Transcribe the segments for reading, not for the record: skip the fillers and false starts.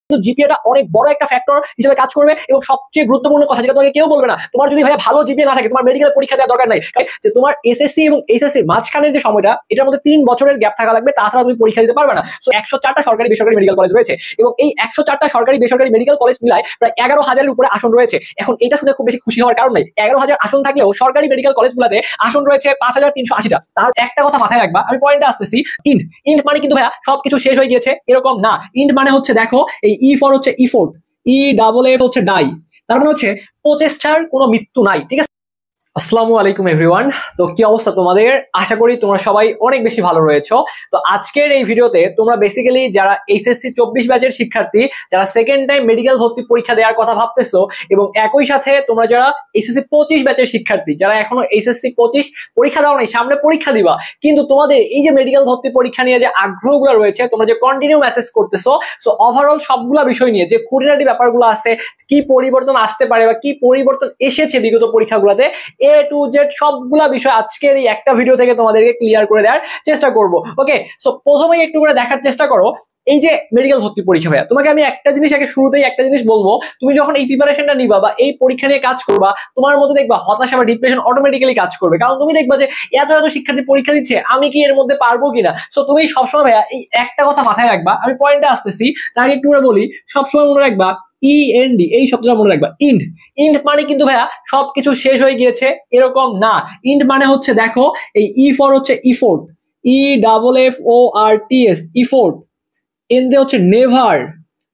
কিন্তু জিপিএটা অনেক বড় একটা ফ্যাক্টর হিসেবে কাজ করবে এবং সবচেয়ে গুরুত্বপূর্ণ কথা যেটা তোমাকে কেউ বলবে না, তোমার যদি ভাইয়া ভালো জিপিএ না থাকে তোমার মেডিকেল পরীক্ষা দেওয়ার দরকার নাই, যে তোমার এসএসসি এবং এইচএসসি মাঝখানের যে সময়টা এটার মধ্যে 3 বছরের গ্যাপ থাকা লাগবে, তাছাড়া তুমি পরীক্ষা দিতে পারবে না। সো 104টা সরকারি বেসরকারি মেডিকেল কলেজ রয়েছে এবং এই 104টা সরকারি বেসরকারি মেডিকেল কলেজ মিলায় প্রায় 11,000-এর উপরে আসন রয়েছে। এখন এটা শুনে খুব বেশি খুশি হওয়ার কারণ নাই, 11,000 আসন থাকলেও সরকারি মেডিকেল কলেজগুলোতে আসন রয়েছে 5,380টা। তার একটা কথা মাথায় রাখবা, আমি পয়েন্টে আসতেছি। ইন্ট ইন্ট মানে কিন্তু ভাইয়া সবকিছু শেষ হয়ে গিয়েছে এরকম না। ইন্ট মানে হচ্ছে দেখো, এই ই ফর হচ্ছে ইফোর্ট, ই ডাবল এফ হচ্ছে ডাই, তার মানে হচ্ছে প্রচেষ্টার কোনো মৃত্যু নাই। ঠিক আছে, আসসালামু আলাইকুম এভরিওয়ান। তো কি অবস্থা তোমাদের? আশা করি তোমরা সবাই অনেক বেশি ভালো রয়েছো। তো আজকের এই ভিডিওতে তোমরা বেসিক্যালি যারা এইচএসসি 24 ব্যাচের শিক্ষার্থী, যারা সেকেন্ড টাইম মেডিকেল ভর্তি পরীক্ষা দেওয়ার কথা ভাবতেছো, এবং একই সাথে তোমরা যারা এইচএসসি 25 ব্যাচের শিক্ষার্থী, যারা এখনো এইচএসসি 25 পরীক্ষা দাও নাই, সামনে পরীক্ষা দিবা, কিন্তু তোমাদের এই যে মেডিকেল ভর্তি পরীক্ষা নিয়ে যে আগ্রহগুলো রয়েছে, তোমরা যে কন্টিনিউ মেসেজ করতেছো, সো ওভারঅল সবগুলা বিষয় নিয়ে যে খুঁটিনাটি ব্যাপারগুলো আছে, কি পরিবর্তন আসতে পারে বা কি পরিবর্তন এসেছে বিগত পরীক্ষাগুলোতে, এ টু জেড সবগুলা বিষয় আজকের এই একটা ভিডিও থেকে তোমাদেরকে ক্লিয়ার করে দেওয়ার চেষ্টা করব। ওকে, সো প্রথমেই একটু করে দেখার চেষ্টা করো এই যে মেডিকেল ভর্তি পরীক্ষা। ভাইয়া তোমাকে আমি একটা জিনিস আগে শুরুতেই একটা জিনিস বলবো, তুমি যখন এই প্রিপারেশনটা নিবা বা এই পরীক্ষা নিয়ে কাজ করবা, তোমার মধ্যে দেখবা হতাশা বা ডিপ্রেশন অটোমেটিক্যালি কাজ করবে, কারণ তুমি দেখবা যে এত এত শিক্ষার্থী পরীক্ষা দিচ্ছে, আমি কি এর মধ্যে পারবো কিনা। সো তুমি সবসময় ভাইয়া এই একটা কথা মাথায় রাখবা, আমি পয়েন্টে আসতেছি তার আগে একটু করে বলি, সবসময় মনে রাখবা ইএনডি এই শব্দটা মনে রাখবা। ইন্ড ইন্ড মানে কিন্তু ভাইয়া সবকিছু শেষ হয়ে গিয়েছে এরকম না। ইন্ড মানে হচ্ছে দেখো, এই ই ফর হচ্ছে effort, E double F O R T S, effort. N দিয়ে হচ্ছে নেভার,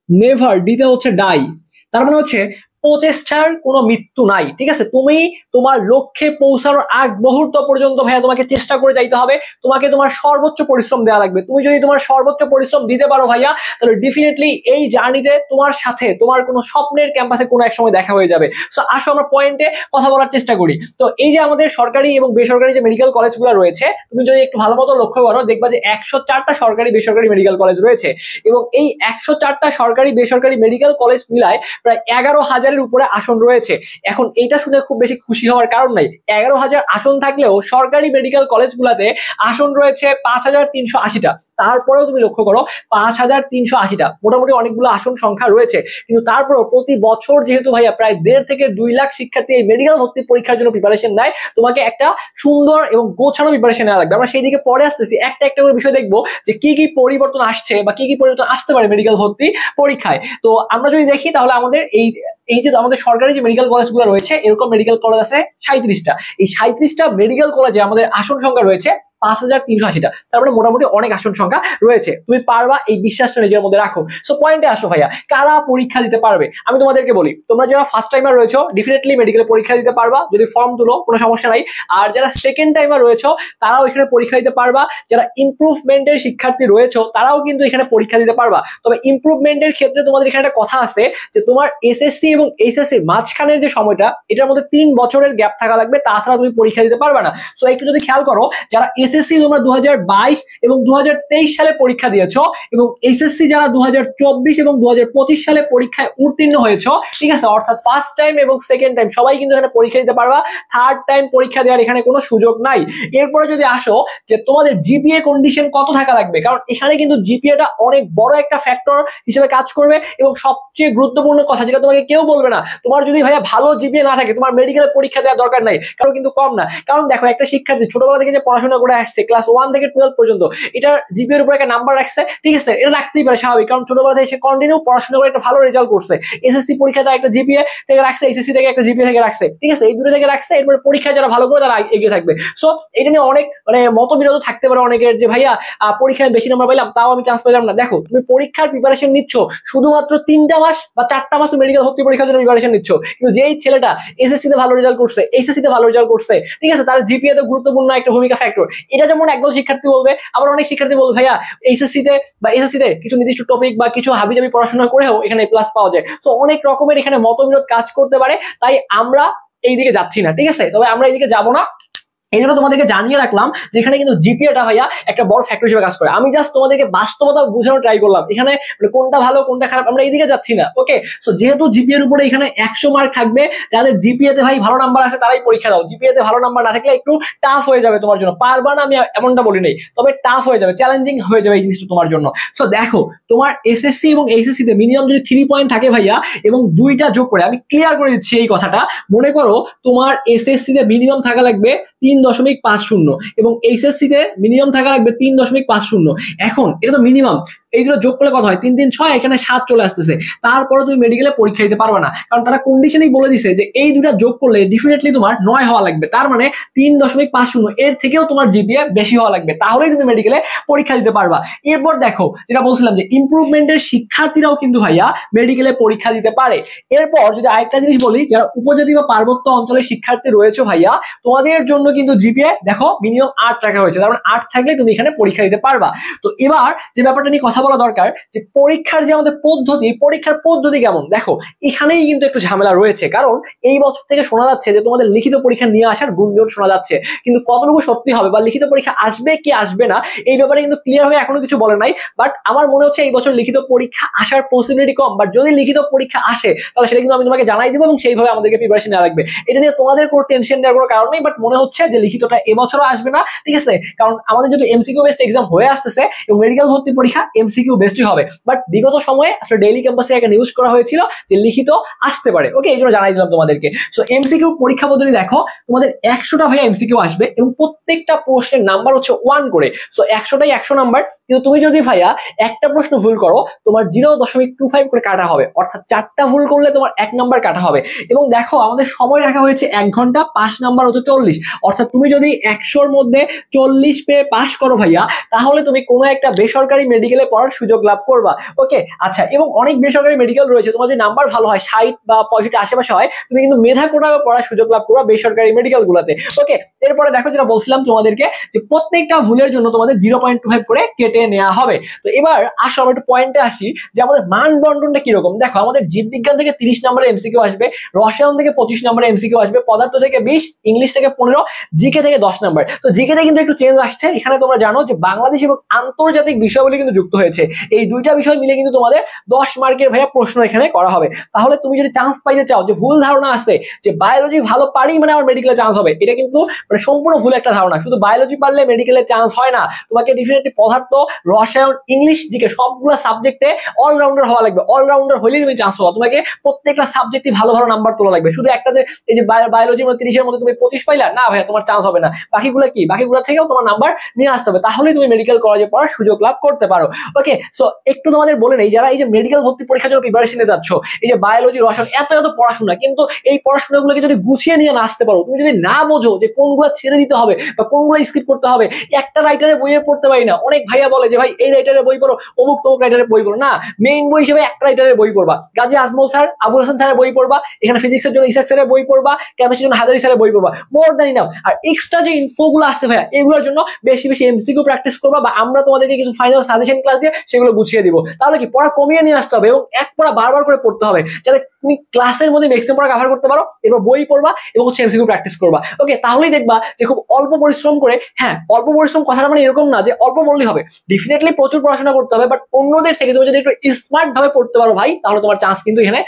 নেভার ডিতে হচ্ছে ডাই, তার মানে হচ্ছে প্রচেষ্টার কোনো মৃত্যু নাই। ঠিক আছে, তুমি তোমার লক্ষ্যে পৌঁছানোর আগ মুহূর্ত পর্যন্ত ভাইয়া তোমাকে চেষ্টা করে যাইতে হবে, তোমাকে তোমার সর্বোচ্চ পরিশ্রম দেওয়া লাগবে। তুমি যদি তোমার সর্বোচ্চ পরিশ্রম দিতে পারো ভাইয়া, তাহলে ডেফিনেটলি এই জার্নিতে তোমার সাথে তোমার কোনো স্বপ্নের ক্যাম্পাসে কোনো এক সময় দেখা হয়ে যাবে। সো আসো আমরা পয়েন্টে কথা বলার চেষ্টা করি। তো এই যে আমাদের সরকারি এবং বেসরকারি যে মেডিকেল কলেজগুলো রয়েছে, তুমি যদি একটু ভালো মতো লক্ষ্য করো, দেখবা যে 104টা সরকারি বেসরকারি মেডিকেল কলেজ রয়েছে এবং এই 104টা সরকারি বেসরকারি মেডিকেল কলেজ মিলায় প্রায় 11,000-এর উপরে আসন রয়েছে। এখন এইটা শুনে খুব বেশি খুশি হওয়ার কারণ নাই, 11,000 আসন থাকলেও সরকারি মেডিকেল কলেজগুলোতে আসন রয়েছে 5,380টা। তারপরেও তুমি লক্ষ্য করো 5,380টা, মোটামুটি অনেকগুলো আসন সংখ্যা রয়েছে, কিন্তু তারপরেও প্রতি বছর যেহেতু ভাইয়া প্রায় 1.5 থেকে 2 লাখ শিক্ষার্থী এই মেডিকেল ভর্তি পরীক্ষার জন্য প্রিপারেশন নেয়, তোমাকে একটা সুন্দর এবং গোছানো প্রিপারেশন নেওয়া লাগবে। আমরা সেই দিকে পরে আসতেছি, একটা একটা করে বিষয় দেখবো যে কি কি পরিবর্তন আসছে বা কি কি পরিবর্তন আসতে পারে মেডিকেল ভর্তি পরীক্ষায়। তো আমরা যদি দেখি তাহলে আমাদের এই এই যে আমাদের সরকারি যে মেডিকেল কলেজগুলো রয়েছে, এরকম মেডিকেল কলেজ আছে 37টা। এই 37টা মেডিকেল কলেজে আমাদের আসন সংখ্যা রয়েছে 5,380টা, তারপরে মোটামুটি অনেক আসন সংখ্যা রয়েছে, তুমি পারবা, এই বিশ্বাসটা নিজের মধ্যে রাখো। সো পয়েন্টে আসো ভাইয়া, কারা পরীক্ষা দিতে পারবে আমি তোমাদেরকে বলি। তোমরা যারা ফার্স্ট টাইমার রয়েছো ডেফিনেটলি মেডিকেল পরীক্ষা দিতে পারবা, যদি ফর্ম তুলো কোনো সমস্যা নাই। আর যারা সেকেন্ড টাইমার রয়েছো তারাও এখানে পরীক্ষা দিতে পারবা। যারা ইমপ্রুভমেন্টের শিক্ষার্থী রয়েছো তারাও কিন্তু এখানে পরীক্ষা দিতে পারবা। তবে ইমপ্রুভমেন্টের ক্ষেত্রে তোমাদের এখানে একটা কথা আছে যে তোমার এসএসসি এবং এইচএসসি মাঝখানের যে সময়টা এটার মধ্যে 3 বছরের গ্যাপ থাকা লাগবে, তাছাড়া তুমি পরীক্ষা দিতে পারবে না। সো একটু যদি খেয়াল করো, যারা এসএসসি তোমরা 2022 এবং 2023 সালে পরীক্ষা দিয়েছো এবং এইচএসসি যারা 2024 এবং 2025 সালে পরীক্ষায় উত্তীর্ণ হয়েছো, ঠিক আছে, অর্থাৎ ফার্স্ট টাইম এবং সেকেন্ড টাইম সবাই কিন্তু এখানে পরীক্ষা দিতে পারবা, থার্ড টাইম পরীক্ষা দেওয়ার এখানে কোনো সুযোগ নাই। এরপরে যদি আসো যে তোমাদের জিপিএ কন্ডিশন কত থাকা লাগবে, কারণ এখানে কিন্তু জিপিএটা অনেক বড় একটা ফ্যাক্টর হিসেবে কাজ করবে এবং সবচেয়ে গুরুত্বপূর্ণ কথা যেটা তোমাকে কেউ বলবে না, তোমার যদি ভাইয়া ভালো জিপিএ না থাকে তোমার মেডিকেলের পরীক্ষা দেওয়ার দরকার নাই, কারণ কিন্তু কম না। কারণ দেখো, একটা শিক্ষার্থী ছোটবেলা থেকে যে পড়াশোনা করে আসছে ক্লাস 1 থেকে 12 পর্যন্ত, এটা জিপিএর উপর একটা নাম্বার রাখছে, ঠিক আছে, এটা রাখতেই পারে স্বাভাবিক, কারণ ছোটবেলা থেকে সে কন্টিনিউ পড়াশোনা করে একটা ভালো রেজাল্ট করছে। এসএসসি পরীক্ষাতে একটা জিপিএ থেকে রাখছে, এইচএসসি থেকে একটা জিপিএ থেকে রাখছে, ঠিক আছে, এই দুটো থেকে রাখছে, এরপরে পরীক্ষায় যারা ভালো করে তারা এগিয়ে থাকবে। সো এটা নিয়ে অনেক মতবিরোধ থাকতে পারে অনেকের, যে ভাইয়া পরীক্ষায় বেশি নাম্বার পাইলাম তাও আমি চান্স পেলাম না। দেখো, তুমি পরীক্ষার প্রিপারেশন নিচ্ছ শুধুমাত্র 3টা মাস বা 4টা মাস তুমি মেডিকেল ভর্তি পরীক্ষার জন্য প্রিপারেশন নিচ্ছ, কিন্তু যেই ছেলেটা এসএসসি তে ভালো রেজাল্ট করছে, এইচএসসি তে ভালো রেজাল্ট করছে, ঠিক আছে, তার জিপিএ তো গুরুত্বপূর্ণ একটা ভূমিকা ফ্যাক্টর। এটা যেমন একদল শিক্ষার্থী বলবে, আবার অনেক শিক্ষার্থী বলবে ভাইয়া এইচএসসি তে বা এসএসসি তে কিছু নির্দিষ্ট টপিক বা কিছু হাবিজাবি পড়াশোনা করেও এখানে প্লাস পাওয়া যায়। সো অনেক রকমের এখানে মতবিরোধ কাজ করতে পারে, তাই আমরা এই দিকে যাচ্ছি না, ঠিক আছে, তবে আমরা এইদিকে যাব না। এই জন্য তোমাদেরকে জানিয়ে রাখলাম যে এখানে কিন্তু জিপিএটা ভাইয়া একটা বড় ফ্যাক্টর হিসেবে কাজ করে। আমি জাস্ট তোমাদেরকে বাস্তবতা বোঝানোর ট্রাই করলাম, এখানে কোনটা ভালো কোনটা খারাপ আমরা এইদিকে যাচ্ছি না। ওকে, সো যেহেতু জিপিএ এর উপরে এখানে 100 মার্ক থাকবে, যাদের জিপিএ তে ভাই ভালো নাম্বার আছে তারাই পরীক্ষা দাও। জিপিএ তে ভালো নাম্বার না থাকলে একটু টাফ হয়ে যাবে তোমার জন্য, পারবা না আমি এমনটা বলি নাই, তবে টাফ হয়ে যাবে, চ্যালেঞ্জিং হয়ে যাবে এই জিনিসটা তোমার জন্য। সো দেখো তোমার এসএসসি এবং এইচএসসি তে মিনিমাম যদি 3 পয়েন্ট থাকে ভাইয়া, এবং দুইটা যোগ করে আমি ক্লিয়ার করে দিচ্ছি এই কথাটা, মনে করো তোমার এসএসসি তে মিনিমাম থাকা লাগবে 3.50 এবং এইচএসসি তে মিনিমাম থাকা লাগবে 3.50। এখন এটা তো মিনিমাম, এই দুটো যোগ করলে কত হয়? 3 3 6, এখানে 7 চলে আসতেছে। তারপরে তুমি মেডিকেলে পরীক্ষা দিতে পারবে না, কারণ তারা কন্ডিশনেই বলে দিছে যে এই দুটা যোগ করলে ডেফিনেটলি তোমার 9 হওয়া লাগবে। তার মানে 3.50 এর থেকেও তোমার জিপিএ বেশি হওয়া লাগবে, তাহলেই তুমি মেডিকেলে পরীক্ষা দিতে পারবা। এরপর দেখো যেটা বলছিলাম যে ইমপ্রুভমেন্টের শিক্ষার্থীরাও কিন্তু ভাইয়া মেডিকেলে পরীক্ষা দিতে পারে। এরপর যদি আরেকটা জিনিস বলি, যারা উপজাতি বা পার্বত্য অঞ্চলের শিক্ষার্থী রয়েছে ভাইয়া, তোমাদের জন্য কিন্তু জিপিএ দেখো মিনিমাম 8 রাখা হয়েছে, তার মানে 8 থাকলে তুমি এখানে পরীক্ষা দিতে পারবা। তো এবার যে ব্যাপারটা নিয়ে কথা বলা দরকার, যে পরীক্ষার যে আমাদের পদ্ধতি, পরীক্ষার পদ্ধতি কেমন, দেখো এখানেই কিন্তু একটু ঝামেলা রয়েছে। কারণ এই বছর থেকে শোনা যাচ্ছে যে তোমাদের লিখিত পরীক্ষা নিয়ে আসার গুঞ্জন শোনা যাচ্ছে, কিন্তু কতটুকু সত্যি হবে বা লিখিত পরীক্ষা আসবে কি আসবে না এই ব্যাপারে কিন্তু ক্লিয়ার ভাবে এখনো কিছু বলে নাই। বাট আমার মনে হচ্ছে এই বছর লিখিত পরীক্ষা আসার পসিবিলিটি কম, বাট যদি লিখিত পরীক্ষা আসে তাহলে সেটা কিন্তু আমি তোমাকে জানাই দিব এবং সেইভাবে আমাদেরকে প্রিপারেশন নেওয়া লাগবে। এটা নিয়ে তোমাদের কোনো টেনশন নেওয়ার কোনো কারণ নেই, বাট মনে হচ্ছে যে লিখিতটা এবছরও আসবে না, ঠিক আছে? কারণ আমাদের যেহেতু এমসিকিউ বেসড এক্সাম হয়ে আসতেছে এবং মেডিকেল ভর্তি পরীক্ষা এমসিকিউ বেসডই হবে। বাট বিগত সময়ে আসলে ডেইলি ক্যাম্পাসে একটা নিউজ করা হয়েছিল যে লিখিত আসতে পারে। ওকে, এই জন্য জানাই দিলাম তোমাদেরকে। সো এমসিকিউ পরীক্ষা পদ্ধতি দেখো, তোমাদের 100টা ভাইয়া এমসিকিউ আসবে এবং প্রত্যেকটা প্রশ্নের নাম্বার হচ্ছে 1 করে। সো 100টাই 100 নাম্বার, কিন্তু তুমি যদি ভাইয়া একটা প্রশ্ন ভুল করো তোমার 0.25 করে কাটা হবে, অর্থাৎ 4টা ভুল করলে তোমার 1 নাম্বার কাটা হবে। এবং দেখো আমাদের সময় রাখা হয়েছে 1 ঘন্টা, 5 নাম্বার হচ্ছে 40, অর্থাৎ তুমি যদি 100-র মধ্যে 40 পেয়ে পাস করো ভাইয়া, তাহলে তুমি কোনো একটা বেসরকারি মেডিকেলে পড়ার সুযোগ লাভ করবা। ওকে, আচ্ছা, এবং অনেক বেসরকারি মেডিকেল রয়েছে, তোমার যদি নাম্বার ভালো হয় 60 বা 65 আশেপাশে হয়, তুমি কিন্তু মেধা কোটায় পড়ার সুযোগ লাভ করবা বেসরকারি মেডিকেল গুলাতে। ওকে, এরপরে দেখো যেটা বলছিলাম তোমাদেরকে, যে প্রত্যেকটা ভুলের জন্য তোমাদের 0.25 করে কেটে নেওয়া হবে। তো এবার আসো আমরা একটু পয়েন্টে আসি যে আমাদের মানদণ্ডটা কিরকম। দেখো আমাদের জীববিজ্ঞান থেকে 30 নম্বরের এমসিকিউ আসবে, রসায়ন থেকে 25 নম্বরের এমসিকিউ আসবে, পদার্থ থেকে 20, ইংলিশ থেকে 15, জিকে থেকে 10 নম্বর। তো জিকে তে কিন্তু একটু চেঞ্জ আসছে, এখানে তোমরা জানো যে বাংলাদেশ এবং আন্তর্জাতিক বিষয়গুলি কিন্তু যুক্ত হয়েছে। এই দুইটা বিষয় মিলে কিন্তু তোমাদের 10 মার্কের ভাইয়া প্রশ্ন এখানে করা হবে। তাহলে তুমি যদি চান্স পাইতে চাও, যে ভুল ধারণা আছে যে বায়োলজি ভালো পারি মানে আমার মেডিকেলে চান্স হবে, এটা কিন্তু মানে সম্পূর্ণ ভুল একটা ধারণা। শুধু বায়োলজি পারলে মেডিকেলে চান্স হয় না, তোমাকে ডেফিনেটলি পদার্থ, রসায়ন, ইংলিশ, জিকে সবগুলো সাবজেক্টে অলরাউন্ডার হওয়া লাগবে। অলরাউন্ডার হলেই তুমি চান্স পাবা। তোমাকে প্রত্যেকটা সাবজেক্টে ভালো ভালো নাম্বার তোলা লাগবে। শুধু একটা যে এই যে বায়োলজির মধ্যে 30-এর মধ্যে তুমি 25 পাইলা না ভাইয়া, তোমার চান্স হবে না। বাকিগুলো কি, বাকিগুলো থেকেও তোমার নাম্বার নিয়ে আসতে হবে, তাহলেই তুমি মেডিকেল কলেজে পড়ার সুযোগ লাভ করতে পারো। ওকে, সো একটু তোমাদের বলে নেই, যারা এই যে মেডিকেল ভর্তি পরীক্ষার জন্য প্রিপারেশন নিতে যাচ্ছ, এই যে বায়োলজি, রসায়ন, এত এত পড়াশোনা, কিন্তু এই পড়াশোনাগুলোকে যদি গুছিয়ে নিয়ে না আসতে পারো, তুমি যদি না বোঝো যে কোনগুলো ছেড়ে দিতে হবে বা কোনগুলো স্কিপ করতে হবে, একটা রাইটারের বইয়ে পড়তে পারি না। অনেক ভাইয়া বলে যে ভাই এই রাইটারের বই পড়ো, অমুক তমুক রাইটারের বই পড়ো, না, মেইন বই হিসেবে একটা রাইটারের বই পড়বা, গাজী আজমল স্যার, আবুল হাসান স্যারের বই পড়বা, এখানে ফিজিক্সের জন্য ইসাক স্যারের বই পড়বা, কেমিস্ট্রির জন্য হাজারি স্যারের বই পড়বা, মোর দ্যান ইনাফ। আর এক্সট্রা যে ইনফোগুলো আসছে ভাইয়া, এগুলোর জন্য বেশি বেশি এমসিকিউ প্র্যাকটিস করবা, বা আমরা তোমাদেরকে কিছু ফাইনাল সাজেশন ক্লাস দিয়ে সেগুলো গুছিয়ে দিব। তাহলে কি পড়া কমিয়ে নিয়ে আসতে হবে এবং এক পড়া বারবার করে পড়তে হবে, যাতে তুমি ক্লাসের মধ্যে ম্যাক্সিমাম পড়া কভার করতে পারো। এবার বই পড়বা এবং হচ্ছে এমসিকিউ প্র্যাকটিস করবা। ওকে, তাহলেই দেখবা যে খুব অল্প পরিশ্রম করে, হ্যাঁ অল্প পরিশ্রম কথাটা মানে এরকম না যে অল্প পড়লেই হবে, ডেফিনেটলি প্রচুর পড়াশোনা করতে হবে, বাট অন্যদের থেকে তুমি যদি একটু স্মার্ট ভাবে পড়তে পারো ভাই, তাহলে তোমার চান্স কিন্তু এখানে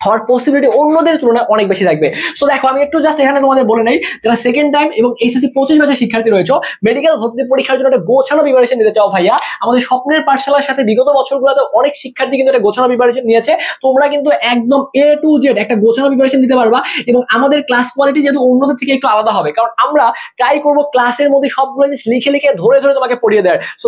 হওয়ার পসিবিলিটি অন্যদের তুলনায় অনেক বেশি থাকবে। সো দেখো আমি একটু জাস্ট এখানে তোমাদের বলে নেই, যারা সেকেন্ড টাইম এবং এইচএসসি 25 ব্যাচের শিক্ষার্থী রয়েছে, মেডিকেল ভর্তি পরীক্ষার জন্য একটা গোছানো প্রিপারেশন নিতে চাও ভাইয়া, আমাদের স্বপ্নের পাঠশালার সাথে বিগত বছরগুলোতে অনেক শিক্ষার্থী কিন্তু একটা গোছানো প্রিপারেশন নিয়েছে। তোমরা কিন্তু একদম A to Z একটা গোছানো প্রিপারেশন দিতে পারবা, এবং আমাদের ক্লাস কোয়ালিটি যেহেতু অন্যদের থেকে একটু আলাদা হবে, কারণ আমরা ট্রাই করবো ক্লাসের মধ্যে সবগুলো জিনিস লিখে লিখে ধরে ধরে তোমাকে পড়িয়ে দেয়। সো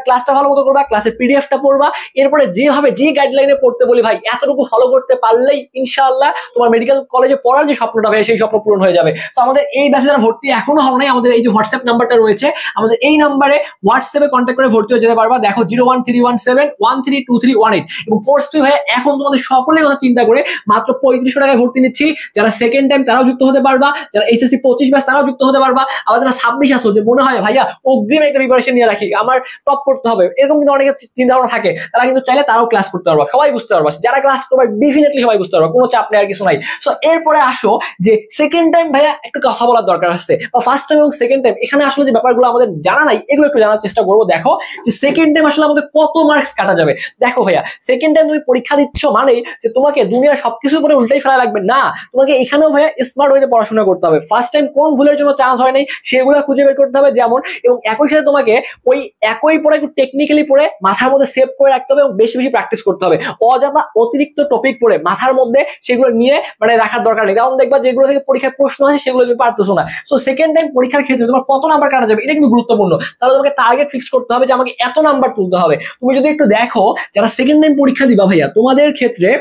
ক্লাসটা ভালো মতো করবা, ক্লাসের পিডিএফটা পড়বা, এরপরে যেভাবে যে গাইডলাইনে পড়তে বলি ভাই, এতটুকু ফলো করতে পারলেই ইনশাআল্লাহ তোমার মেডিকেল কলেজে পড়ার যে স্বপ্নটা ভাই, সেই স্বপ্ন পূরণ হয়ে যাবে। তো আমাদের এই ব্যাচে যারা ভর্তি এখনো হও নাই, আমাদের এই যে হোয়াটসঅ্যাপ নাম্বারটা রয়েছে, আমাদের এই নাম্বারে হোয়াটসঅ্যাপে কন্ট্যাক্ট করে ভর্তি হয়ে যেতে পারবা। দেখো 01317132318, এবং কোর্স ফি ভাই এখন তোমাদের সকলের কথা চিন্তা করে মাত্র 3500 টাকায় ভর্তি নিচ্ছি। যারা সেকেন্ড টাইম তারাও যুক্ত হতে পারবা, যারা এইচএসসি 25 ব্যাচ তারাও যুক্ত হতে পারবা, আবার যারা 26 আসো যে মনে হয় ভাইয়া অগ্রিম একটা প্রিপারেশন নিয়ে রাখি, আমার টপ করতে হবে, এরকম কিন্তু অনেকে চিন্তা ভাবনা থাকে, তারা কিন্তু চাইলে তারাও ক্লাস করতে পারবা। সবাই বুঝতে পারবা, যারা ক্লাস করবা ডেফিনেটলি সবাই বুঝতে পারবে, কোনো চাপ নেই আর কিছু নাই। সো এরপরে আসো যে সেকেন্ড টাইম ভাইয়া একটু কথা বলার দরকার আছে, বা ফার্স্ট টাইম এবং সেকেন্ড টাইম এখানে আসলে যে ব্যাপারগুলো আমাদের জানা নাই এগুলো একটু জানার চেষ্টা করবো। দেখো যে সেকেন্ড টাইম আসলে আমাদের কত মার্কস কাটা যাবে। দেখো ভাইয়া সেকেন্ড টাইম তুমি পরীক্ষা দিচ্ছ মানে যে তোমাকে দুনিয়ার সবকিছু করে উল্টাই ফেলা লাগবে না, তোমাকে এখানেও ভাইয়া স্মার্ট ওয়েতে পড়াশোনা করতে হবে। ফার্স্ট টাইম কোন ভুলের জন্য চান্স হয় নাই সেগুলো খুঁজে বের করতে হবে যেমন, এবং একই সাথে তোমাকে ওই একই পড়ে একটু টেকনিক্যালি পড়ে মাথার মধ্যে সেভ করে রাখতে হবে এবং বেশি বেশি প্র্যাকটিস করতে হবে। অযথা অতিরিক্ত টপিক পড়ে মাথার মধ্যে সেগুলো নিয়ে মানে রাখার দরকার নেই, কারণ দেখবা যেগুলো থেকে পরীক্ষায় প্রশ্ন আসে সেগুলো তুমি পারতেছো না। সো সেকেন্ড টাইম পরীক্ষার ক্ষেত্রে তোমার কত নাম্বার কাটা যাবে এটা কিন্তু গুরুত্বপূর্ণ। তাহলে তোমাকে টার্গেট ফিক্স করতে হবে যে আমাকে এত নাম্বার তুলতে হবে। তুমি যদি একটু দেখো যারা সেকেন্ড টাইম পরীক্ষা দিবা ভাইয়া তোমাদের ক্ষেত্রে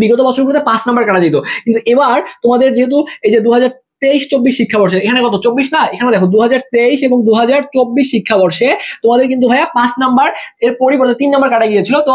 বিগত বছরগুলোতে 5 নাম্বার কাটা যেত, কিন্তু এবার তোমাদের যেহেতু এই যে 2023-24 শিক্ষাবর্ষে এখানে কত 24 না, এখানে দেখো 2023 এবং 2024 শিক্ষাবর্ষে তোমাদের কিন্তু ভাইয়া 5 নাম্বার এর পরিবর্তে 3 নাম্বার কাটা গিয়েছিল। তো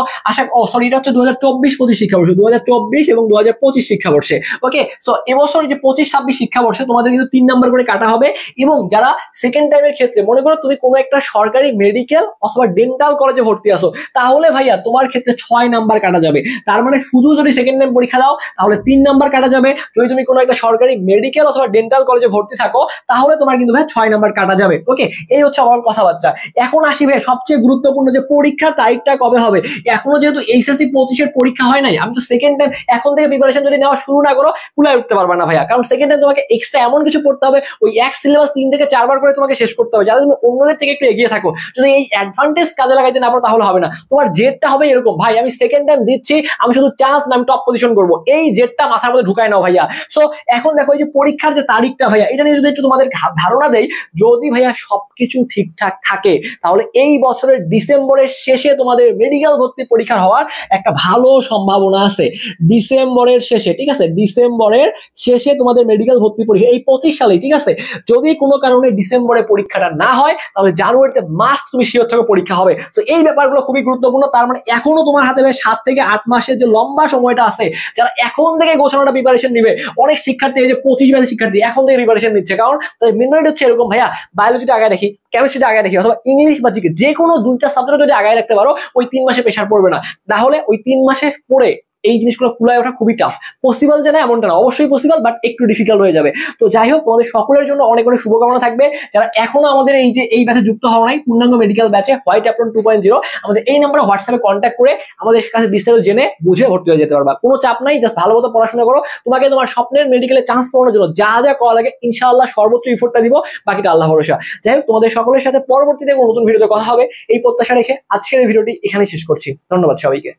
সরি এটা হচ্ছে 2024-25 শিক্ষাবর্ষ, 2024 এবং 2025 শিক্ষাবর্ষে। ওকে, সো এবছর যে 25-26 শিক্ষাবর্ষে তোমাদের কিন্তু 3 নাম্বার করে কাটা হবে। এবং যারা সেকেন্ড টাইমের ক্ষেত্রে মনে করো তুমি কোনো একটা সরকারি মেডিকেল অথবা ডেন্টাল কলেজে ভর্তি আসো, তাহলে ভাইয়া তোমার ক্ষেত্রে 6 নাম্বার কাটা যাবে। তার মানে শুধু যদি সেকেন্ড টাইম পরীক্ষা দাও তাহলে 3 নাম্বার কাটা যাবে। যদি তুমি কোনো একটা সরকারি মেডিকেল অথবা ডেন্টাল কলেজে ভর্তি থাকো তাহলে তোমার কিন্তু ভাই 6 নাম্বার কাটা যাবে। ওকে, এই হচ্ছে আমার কথাবার্তা। এখন আসি ভাই সবচেয়ে গুরুত্বপূর্ণ যে পরীক্ষার তারিখটা কবে হবে। এখনো যেহেতু এইচএসসি 25-এর পরীক্ষা হয় নাই, আমি তো সেকেন্ড টাইম এখন থেকে প্রিপারেশন যদি নেওয়া শুরু না করো কুলায় উঠতে পারবে না ভাইয়া, কারণ সেকেন্ড টাইম তোমাকে এক্সট্রা এমন কিছু পড়তে হবে, ওই এক সিলেবাস 3 থেকে 4 বার করে তোমাকে শেষ করতে হবে, যাতে তুমি অন্যদের থেকে একটু এগিয়ে থাকো। যদি এই অ্যাডভান্টেজ কাজে লাগাইতে না পারো তাহলে হবে না। তোমার জেদটা হবে এরকম, ভাই আমি সেকেন্ড টাইম দিচ্ছি, আমি শুধু চান্স না আমি টপ পজিশন করবো, এই জেদটা মাথার মধ্যে ঢুকায় নাও ভাইয়া। সো এখন দেখো এই যে পরীক্ষার যে তারিখটা ভাইয়া, এটা নিয়ে যদি একটু তোমাদের ধারণা দেই, যদি ভাইয়া সবকিছু ঠিকঠাক থাকে তাহলে এই বছরের ডিসেম্বরের শেষে তোমাদের মেডিকেল ভর্তি পরীক্ষা হওয়ার একটা ভালো সম্ভাবনা আছে। ডিসেম্বরের শেষে, ঠিক আছে, ডিসেম্বরের শেষে তোমাদের মেডিকেল ভর্তি পরীক্ষা এই 25 সালে, ঠিক আছে। যদি কোনো কারণে ডিসেম্বরে পরীক্ষাটা না হয় তাহলে জানুয়ারিতে মাস্ট তুমি শিওর থেকে পরীক্ষা হবে। তো এই ব্যাপারগুলো খুবই গুরুত্বপূর্ণ। তার মানে এখনো তোমার হাতে 7 থেকে 8 মাসের যে লম্বা সময়টা আছে, যারা এখন থেকে গোছানোটা প্রিপারেশন নিবে, অনেক শিক্ষার্থী এই যে 25 ব্যাচের শিক্ষার্থী এখন থেকে প্রিপারেশন নিচ্ছে, কারণ মেন্টালিটি হচ্ছে এরকম ভাইয়া, বায়োলজিটা আগে রাখি, কেমিস্ট্রিটা আগে রাখি, অথবা ইংলিশ বা জিকে যে কোনো 2টা সাবজেক্ট যদি আগে রাখতে পারো ওই 3 মাসে প্রেশার পড়বে না। তাহলে ওই 3 মাসে পড়ে এই জিনিসগুলো কুলায় ওঠা খুবই টাফ। পসিবল যে না এমনটা না, অবশ্যই পসিবল, বাট একটু ডিফিকাল্ট হয়ে যাবে। তো যাই হোক, তোমাদের সকলের জন্য অনেক অনেক শুভকামনা থাকবে। যারা এখনো আমাদের এই ব্যাচে যুক্ত হওয়া নাই, পূর্ণাঙ্গ মেডিকেল ব্যাচে হোয়াইট অ্যাপ্রন 2.0, আমাদের এই নাম্বারে হোয়াটসঅ্যাপে কন্ট্যাক্ট করে আমাদের কাছে বিস্তারিত জেনে বুঝে ভর্তি হয়ে যেতে পারবা। কোনো চাপ নাই, জাস্ট ভালো মতো পড়াশোনা করো। তোমাকে তোমার স্বপ্নের মেডিকেলে চান্স পাওয়ার জন্য যা যা করা লাগে ইনশাআল্লাহ সর্বোচ্চ এফোর্টটা দিব, বাকিটা আল্লাহ ভরসা। যাই হোক, তোমাদের সকলের সাথে পরবর্তীতে কোনো নতুন ভিডিওতে কথা হবে এই প্রত্যাশা রেখে আজকের এই ভিডিওটি এখানেই শেষ করছি। ধন্যবাদ সবাইকে।